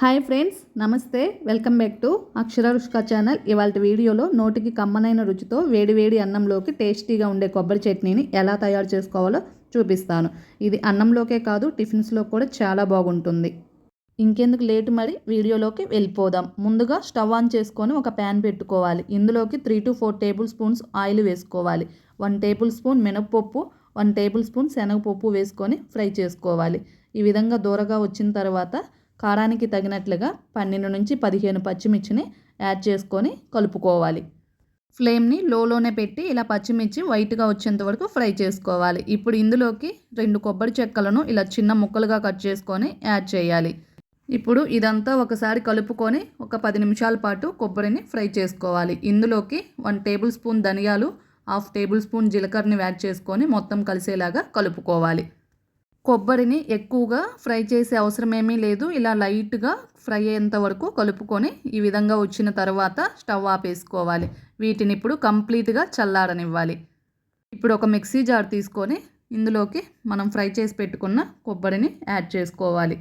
Hi friends, నమస్తే. Welcome back to Akshara Rushka channel. ఇవాళ వీడియోలో నోటికి కమ్మనైన రుచితో వేడి అన్నంలోకి టేస్టీగా ఉండే కొబ్బరి చట్నీని ఎలా తయారు చేసుకోవాలో చూపిస్తాను. ఇది అన్నంలోకే కాదు, టిఫిన్స్లో కూడా చాలా బాగుంటుంది. ఇంకెందుకు లేటు, మరి వీడియోలోకి వెళ్ళిపోదాం. ముందుగా స్టవ్ ఆన్ చేసుకొని ఒక ప్యాన్ పెట్టుకోవాలి. ఇందులోకి 3 to 4 టేబుల్ స్పూన్స్ ఆయిల్ వేసుకోవాలి. 1 టేబుల్ స్పూన్ మినపప్పు, 1 టేబుల్ స్పూన్ శనగపప్పు వేసుకొని ఫ్రై చేసుకోవాలి. ఈ విధంగా దూరగా వచ్చిన తర్వాత కారానికి తగినట్లుగా 12 నుంచి 15 పచ్చిమిర్చిని యాడ్ చేసుకొని కలుపుకోవాలి. ఫ్లేమ్ని లోలోనే పెట్టి ఇలా పచ్చిమిర్చి వైట్గా వచ్చేంత వరకు ఫ్రై చేసుకోవాలి. ఇప్పుడు ఇందులోకి 2 కొబ్బరి చెక్కలను ఇలా చిన్న ముక్కలుగా కట్ చేసుకొని యాడ్ చేయాలి. ఇప్పుడు ఇదంతా ఒకసారి కలుపుకొని ఒక 10 నిమిషాల పాటు కొబ్బరిని ఫ్రై చేసుకోవాలి. ఇందులోకి 1 టేబుల్ స్పూన్ ధనియాలు, 1/2 టేబుల్ స్పూన్ జీలకర్రని యాడ్ చేసుకొని మొత్తం కలిసేలాగా కలుపుకోవాలి. కొబ్బరిని ఎక్కువగా ఫ్రై చేసే అవసరమేమీ లేదు. ఇలా లైట్గా ఫ్రై అయ్యేంత వరకు కలుపుకొని ఈ విధంగా వచ్చిన తర్వాత స్టవ్ ఆపేసుకోవాలి. వీటిని ఇప్పుడు కంప్లీట్గా చల్లారనివ్వాలి. ఇప్పుడు ఒక మిక్సీ జార్ తీసుకొని ఇందులోకి మనం ఫ్రై చేసి పెట్టుకున్న కొబ్బరిని యాడ్ చేసుకోవాలి.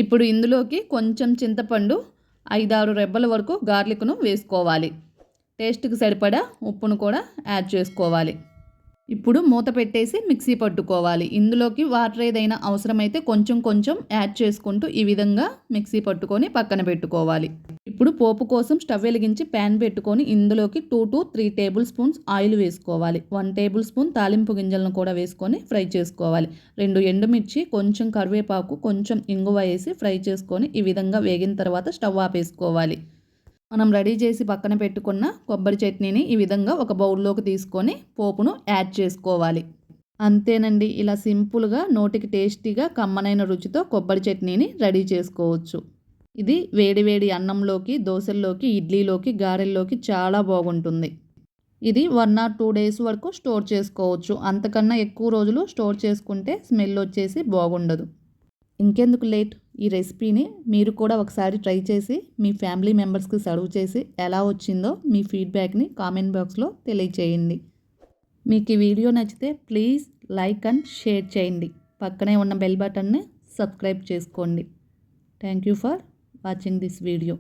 ఇప్పుడు ఇందులోకి కొంచెం చింతపండు, 5-6 రెబ్బల వరకు గార్లిక్ను వేసుకోవాలి. టేస్ట్కి సరిపడా ఉప్పును కూడా యాడ్ చేసుకోవాలి. ఇప్పుడు మూత పెట్టేసి మిక్సీ పట్టుకోవాలి. ఇందులోకి వాటర్ ఏదైనా అవసరమైతే కొంచెం యాడ్ చేసుకుంటూ ఈ విధంగా మిక్సీ పట్టుకొని పక్కన పెట్టుకోవాలి. ఇప్పుడు పోపు కోసం స్టవ్ వెలిగించి ప్యాన్ పెట్టుకొని ఇందులోకి 2 to 3 టేబుల్ స్పూన్స్ ఆయిల్ వేసుకోవాలి. 1 టేబుల్ స్పూన్ తాలింపు గింజలను కూడా వేసుకొని ఫ్రై చేసుకోవాలి. 2 ఎండుమిర్చి, కొంచెం కరివేపాకు, కొంచెం ఇంగువ వేసి ఫ్రై చేసుకొని ఈ విధంగా వేగిన తర్వాత స్టవ్ ఆపేసుకోవాలి. మనం రెడీ చేసి పక్కన పెట్టుకున్న కొబ్బరి చట్నీని ఈ విధంగా ఒక బౌల్లోకి తీసుకొని పోపును యాడ్ చేసుకోవాలి. అంతేనండి, ఇలా సింపుల్గా నోటికి టేస్టీగా కమ్మనైన రుచితో కొబ్బరి చట్నీని రెడీ చేసుకోవచ్చు. ఇది వేడి అన్నంలోకి, దోశల్లోకి, ఇడ్లీలోకి, గారెల్లోకి చాలా బాగుంటుంది. ఇది 1 or 2 డేస్ వరకు స్టోర్ చేసుకోవచ్చు. అంతకన్నా ఎక్కువ రోజులు స్టోర్ చేసుకుంటే స్మెల్ వచ్చేసి బాగుండదు. ఇంకెందుకు లేట్, ఈ రెసిపీని మీరు కూడా ఒకసారి ట్రై చేసి మీ ఫ్యామిలీ మెంబర్స్కి సర్వ్ చేసి ఎలా వచ్చిందో మీ ఫీడ్బ్యాక్ని కామెంట్ బాక్స్లో తెలియచేయండి. మీకు ఈ వీడియో నచ్చితే ప్లీజ్ లైక్ అండ్ షేర్ చేయండి. పక్కనే ఉన్న బెల్ బటన్ని సబ్స్క్రైబ్ చేసుకోండి. Thank you for watching this video.